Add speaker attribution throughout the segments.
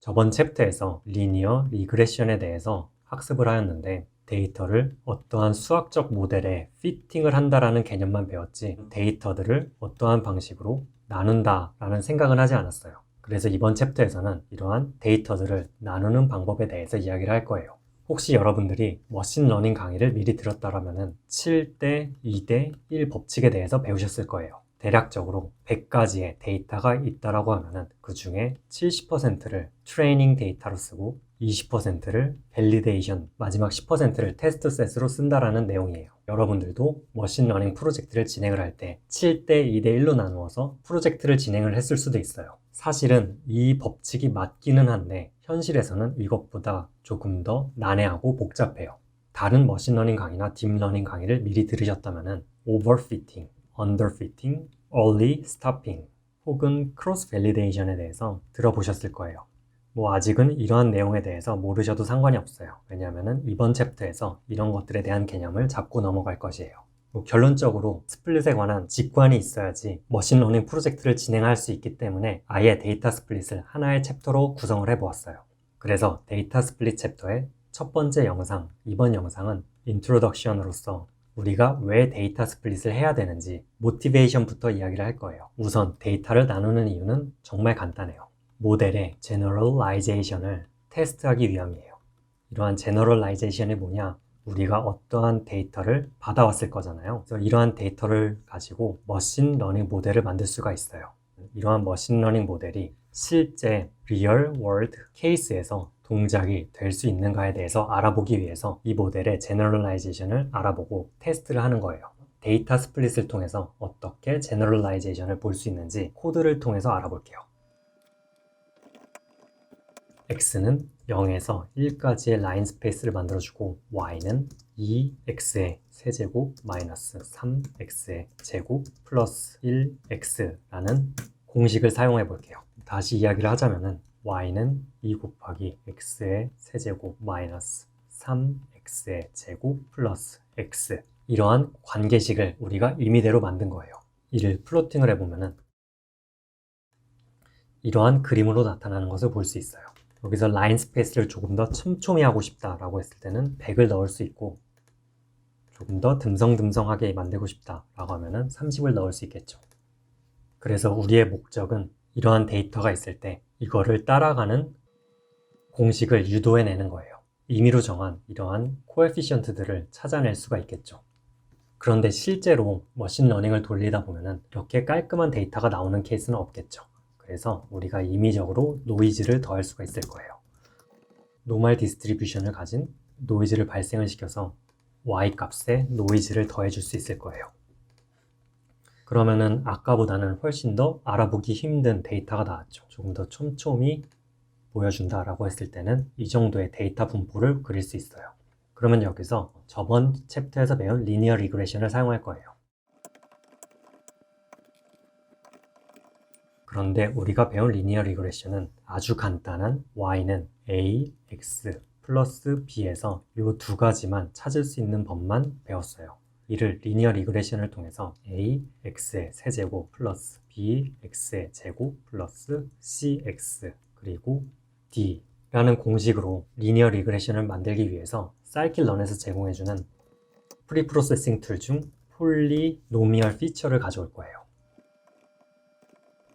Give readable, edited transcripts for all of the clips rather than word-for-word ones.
Speaker 1: 저번 챕터에서 리니어 리그레션에 대해서 학습을 하였는데 데이터를 어떠한 수학적 모델에 피팅을 한다라는 개념만 배웠지 데이터들을 어떠한 방식으로 나눈다라는 생각은 하지 않았어요. 그래서 이번 챕터에서는 이러한 데이터들을 나누는 방법에 대해서 이야기를 할 거예요. 혹시 여러분들이 머신러닝 강의를 미리 들었다면 7대 2대 1 법칙에 대해서 배우셨을 거예요. 대략적으로 100가지의 데이터가 있다라고 하면은 그 중에 70%를 트레이닝 데이터로 쓰고 20%를 밸리데이션, 마지막 10%를 테스트 셋으로 쓴다라는 내용이에요. 여러분들도 머신러닝 프로젝트를 진행을 할 때 7대 2대 1로 나누어서 프로젝트를 진행을 했을 수도 있어요. 사실은 이 법칙이 맞기는 한데 현실에서는 이것보다 조금 더 난해하고 복잡해요. 다른 머신러닝 강의나 딥러닝 강의를 미리 들으셨다면 오버피팅, 언더피팅, early stopping 혹은 크로스 밸리데이션에 대해서 들어보셨을 거예요. 아직은 이러한 내용에 대해서 모르셔도 상관이 없어요. 왜냐하면 이번 챕터에서 이런 것들에 대한 개념을 잡고 넘어갈 것이에요. 결론적으로 스플릿에 관한 직관이 있어야지 머신러닝 프로젝트를 진행할 수 있기 때문에 아예 데이터 스플릿을 하나의 챕터로 구성을 해보았어요. 그래서 데이터 스플릿 챕터의 첫 번째 영상, 이번 영상은 인트로덕션으로서 우리가 왜 데이터 스플릿을 해야 되는지 모티베이션부터 이야기를 할 거예요. 우선 데이터를 나누는 이유는 정말 간단해요. 모델의 제너럴라이제이션을 테스트하기 위함이에요. 이러한 제너럴라이제이션이 뭐냐? 우리가 어떠한 데이터를 받아왔을 거잖아요. 그래서 이러한 데이터를 가지고 머신러닝 모델을 만들 수가 있어요. 이러한 머신러닝 모델이 실제 리얼 월드 케이스에서 동작이 될 수 있는가에 대해서 알아보기 위해서 이 모델의 제너럴라이제이션을 알아보고 테스트를 하는 거예요. 데이터 스플릿을 통해서 어떻게 제너럴라이제이션을 볼 수 있는지 코드를 통해서 알아볼게요. x는 0에서 1까지의 라인 스페이스를 만들어주고 y는 2x의 세제곱 마이너스 3x의 제곱 플러스 1x라는 공식을 사용해 볼게요. 다시 이야기를 하자면은 y는 2 곱하기 x의 세제곱 마이너스 3x의 제곱 플러스 x 이러한 관계식을 우리가 임의대로 만든 거예요. 이를 플로팅을 해보면은 이러한 그림으로 나타나는 것을 볼 수 있어요. 여기서 라인 스페이스를 조금 더 촘촘히 하고 싶다라고 했을 때는 100을 넣을 수 있고 조금 더 듬성듬성하게 만들고 싶다라고 하면은 30을 넣을 수 있겠죠. 그래서 우리의 목적은 이러한 데이터가 있을 때 이거를 따라가는 공식을 유도해내는 거예요. 임의로 정한 이러한 코에피션트들을 찾아낼 수가 있겠죠. 그런데 실제로 머신러닝을 돌리다 보면은 이렇게 깔끔한 데이터가 나오는 케이스는 없겠죠. 그래서 우리가 임의적으로 노이즈를 더할 수가 있을 거예요. 노멀 디스트리뷰션을 가진 노이즈를 발생을 시켜서 y 값에 노이즈를 더해 줄 수 있을 거예요. 그러면은 아까보다는 훨씬 더 알아보기 힘든 데이터가 나왔죠. 조금 더 촘촘히 보여준다라고 했을 때는 이 정도의 데이터 분포를 그릴 수 있어요. 그러면 여기서 저번 챕터에서 배운 리니어 리그레션을 사용할 거예요. 그런데 우리가 배운 리니어 리그레션은 아주 간단한 y는 a, x 플러스 b에서 이 두 가지만 찾을 수 있는 법만 배웠어요. 이를 리니어 리그레션을 통해서 a, x의 세제곱 플러스 b, x의 제곱 플러스 cx 그리고 d 라는 공식으로 리니어 리그레션을 만들기 위해서 사이클런에서 제공해주는 프리프로세싱 툴 중 폴리노미얼 피처를 가져올 거예요.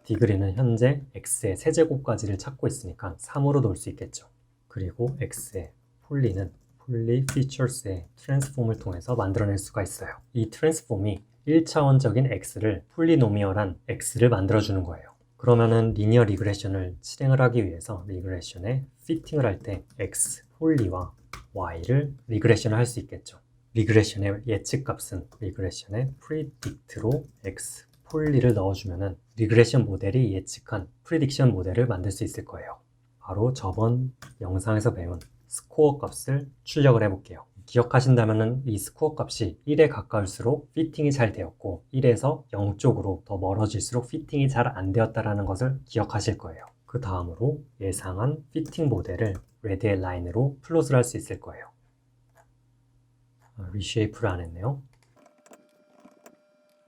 Speaker 1: 디그리는 현재 x의 세제곱까지를 찾고 있으니까 3으로 놓을 수 있겠죠. 그리고 x의 폴리는 폴리 피처스의 트랜스폼을 통해서 만들어낼 수가 있어요. 이 트랜스폼이 1차원적인 x를 폴리노미얼한 x를 만들어주는 거예요. 그러면은 리니어 리그레션을 실행을 하기 위해서 리그레션에 피팅을 할 때 x 폴리와 y를 리그레션을 할 수 있겠죠. 리그레션의 예측값은 리그레션의 프리딕트로 x 폴리를 넣어주면은 리그레션 모델이 예측한 프리딕션 모델을 만들 수 있을 거예요. 바로 저번 영상에서 배운 스코어 값을 출력을 해볼게요. 기억하신다면 이 스코어 값이 1에 가까울수록 피팅이 잘 되었고 1에서 0 쪽으로 더 멀어질수록 피팅이 잘 안 되었다는 것을 기억하실 거예요. 그 다음으로 예상한 피팅 모델을 레드의 라인으로 플롯을 할 수 있을 거예요. 리쉐이프를 안 했네요.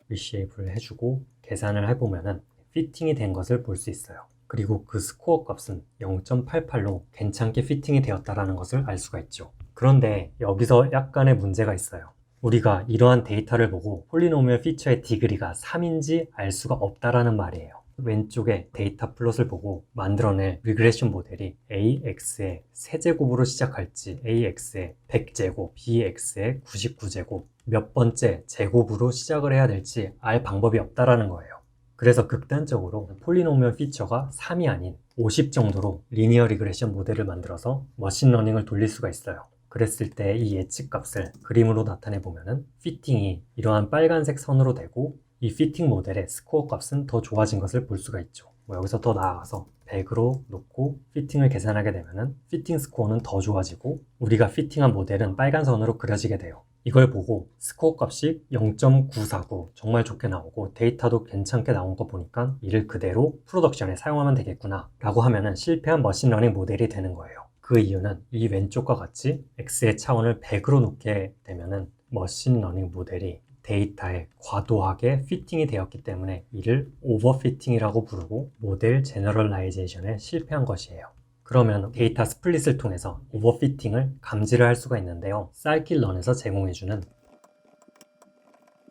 Speaker 1: 리쉐이프를 해주고 계산을 해보면은 피팅이 된 것을 볼 수 있어요. 그리고 그 스코어 값은 0.88로 괜찮게 피팅이 되었다는 것을 알 수가 있죠. 그런데 여기서 약간의 문제가 있어요. 우리가 이러한 데이터를 보고 폴리노미얼 피처의 디그리가 3인지 알 수가 없다라는 말이에요. 왼쪽에 데이터 플롯을 보고 만들어낼 리그레션 모델이 AX의 세제곱으로 시작할지 AX의 100제곱, BX의 99제곱 몇 번째 제곱으로 시작을 해야 될지 알 방법이 없다라는 거예요. 그래서 극단적으로 폴리노미얼 피처가 3이 아닌 50 정도로 리니어 리그레션 모델을 만들어서 머신러닝을 돌릴 수가 있어요. 그랬을 때 이 예측값을 그림으로 나타내 보면은 피팅이 이러한 빨간색 선으로 되고 이 피팅 모델의 스코어 값은 더 좋아진 것을 볼 수가 있죠. 여기서 더 나아가서 100으로 놓고 피팅을 계산하게 되면은 피팅 스코어는 더 좋아지고 우리가 피팅한 모델은 빨간 선으로 그려지게 돼요. 이걸 보고 스코어 값이 0.949 정말 좋게 나오고 데이터도 괜찮게 나온 거 보니까 이를 그대로 프로덕션에 사용하면 되겠구나 라고 하면은 실패한 머신러닝 모델이 되는 거예요. 그 이유는 이 왼쪽과 같이 X의 차원을 100으로 놓게 되면은 머신러닝 모델이 데이터에 과도하게 피팅이 되었기 때문에 이를 오버피팅이라고 부르고 모델 제너럴라이제이션에 실패한 것이에요. 그러면 데이터 스플릿을 통해서 오버피팅을 감지를 할 수가 있는데요. 사이클런에서 제공해주는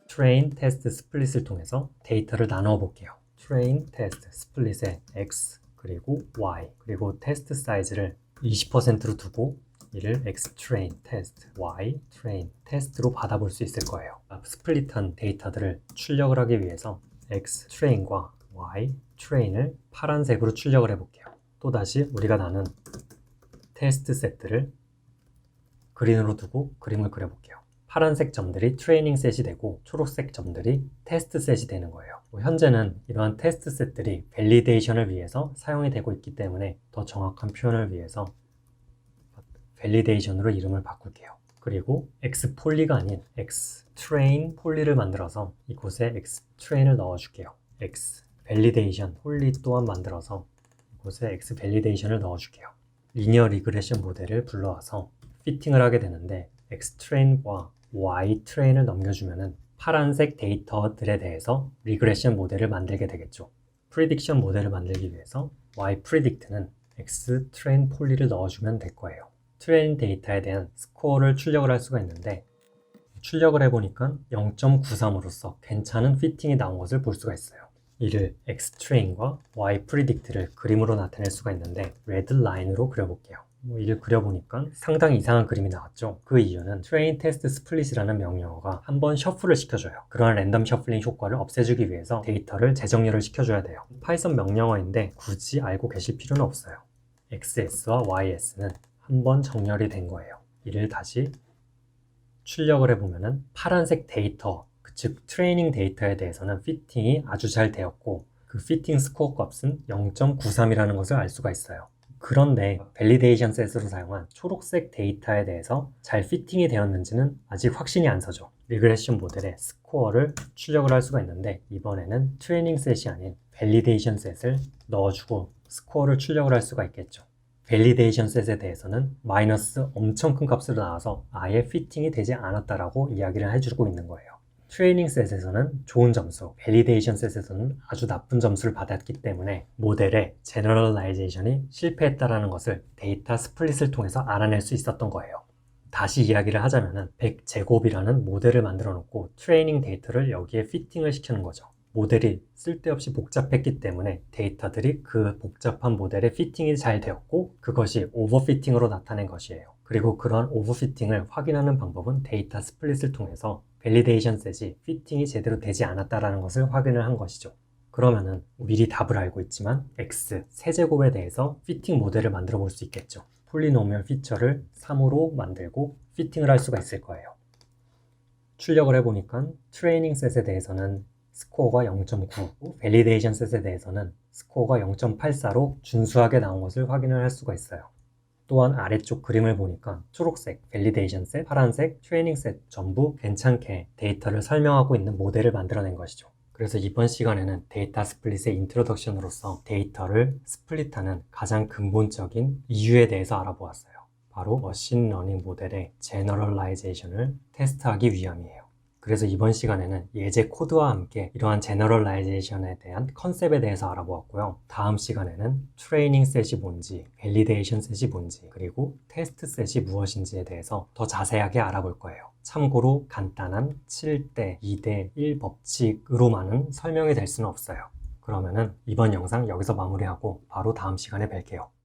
Speaker 1: 트레인 테스트 스플릿을 통해서 데이터를 나누어 볼게요. 트레인 테스트 스플릿에 X 그리고 Y 그리고 테스트 사이즈를 20%로 두고 이를 X 트레인 테스트, Y 트레인 테스트로 받아볼 수 있을 거예요. 스플릿한 데이터들을 출력을 하기 위해서 X 트레인과 Y 트레인을 파란색으로 출력을 해볼게요. 또다시 우리가 나눈 테스트 세트를 그린으로 두고 그림을 그려볼게요. 파란색 점들이 트레이닝 셋이 되고 초록색 점들이 테스트 셋이 되는 거예요. 현재는 이러한 테스트 셋들이 밸리데이션을 위해서 사용이 되고 있기 때문에 더 정확한 표현을 위해서 밸리데이션으로 이름을 바꿀게요. 그리고 X폴리가 아닌 X트레인 폴리를 만들어서 이곳에 X트레인을 넣어줄게요. X밸리데이션 폴리 또한 만들어서 이곳에 X밸리데이션을 넣어줄게요. 리니어 리그레션 모델을 불러와서 피팅을 하게 되는데 X트레인과 Y트레인을 넘겨주면은 파란색 데이터들에 대해서 리그레션 모델을 만들게 되겠죠. 프리딕션 모델을 만들기 위해서 Y프리딕트는 X트레인 폴리를 넣어주면 될 거예요. 트레인 데이터에 대한 스코어를 출력을 할 수가 있는데 출력을 해보니까 0.93으로서 괜찮은 피팅이 나온 것을 볼 수가 있어요. 이를 X트레인과 Y프리딕트를 그림으로 나타낼 수가 있는데 레드 라인으로 그려볼게요. 이를 그려보니까 상당히 이상한 그림이 나왔죠. 그 이유는 트레인 테스트 스플릿이라는 명령어가 한번 셔플을 시켜줘요. 그러한 랜덤 셔플링 효과를 없애주기 위해서 데이터를 재정렬을 시켜줘야 돼요. 파이썬 명령어인데 굳이 알고 계실 필요는 없어요. XS와 YS는 한번 정렬이 된 거예요. 이를 다시 출력을 해보면은 파란색 데이터, 즉 트레이닝 데이터에 대해서는 피팅이 아주 잘 되었고 그 피팅 스코어 값은 0.93이라는 것을 알 수가 있어요. 그런데 밸리데이션 셋으로 사용한 초록색 데이터에 대해서 잘 피팅이 되었는지는 아직 확신이 안 서죠. 리그레션 모델의 스코어를 출력을 할 수가 있는데 이번에는 트레이닝 셋이 아닌 밸리데이션 셋을 넣어주고 스코어를 출력을 할 수가 있겠죠. 밸리데이션 셋에 대해서는 마이너스 엄청 큰 값으로 나와서 아예 피팅이 되지 않았다라고 이야기를 해주고 있는 거예요. 트레이닝 셋에서는 좋은 점수, 밸리데이션 셋에서는 아주 나쁜 점수를 받았기 때문에 모델의 제너럴라이제이션이 실패했다라는 것을 데이터 스플릿을 통해서 알아낼 수 있었던 거예요. 다시 이야기를 하자면 100제곱이라는 모델을 만들어 놓고 트레이닝 데이터를 여기에 피팅을 시키는 거죠. 모델이 쓸데없이 복잡했기 때문에 데이터들이 그 복잡한 모델에 피팅이 잘 되었고 그것이 오버피팅으로 나타낸 것이에요. 그리고 그러한 오버피팅을 확인하는 방법은 데이터 스플릿을 통해서 밸리데이션 셋이 피팅이 제대로 되지 않았다는 것을 확인을 한 것이죠. 그러면은 미리 답을 알고 있지만 X 세제곱에 대해서 피팅 모델을 만들어 볼 수 있겠죠. 폴리노미얼 피처를 3으로 만들고 피팅을 할 수가 있을 거예요. 출력을 해보니까 트레이닝 셋에 대해서는 스코어가 0.9, 밸리데이션 셋에 대해서는 스코어가 0.84로 준수하게 나온 것을 확인을 할 수가 있어요. 또한 아래쪽 그림을 보니까 초록색 밸리데이션 셋, 파란색 트레이닝 셋 전부 괜찮게 데이터를 설명하고 있는 모델을 만들어낸 것이죠. 그래서 이번 시간에는 데이터 스플릿의 인트로덕션으로서 데이터를 스플릿하는 가장 근본적인 이유에 대해서 알아보았어요. 바로 머신러닝 모델의 제너럴라이제이션을 테스트하기 위함이에요. 그래서 이번 시간에는 예제 코드와 함께 이러한 제너럴라이제이션에 대한 컨셉에 대해서 알아보았고요. 다음 시간에는 트레이닝 셋이 뭔지, 밸리데이션 셋이 뭔지, 그리고 테스트 셋이 무엇인지에 대해서 더 자세하게 알아볼 거예요. 참고로 간단한 7대 2대 1 법칙으로만은 설명이 될 수는 없어요. 그러면은 이번 영상 여기서 마무리하고 바로 다음 시간에 뵐게요.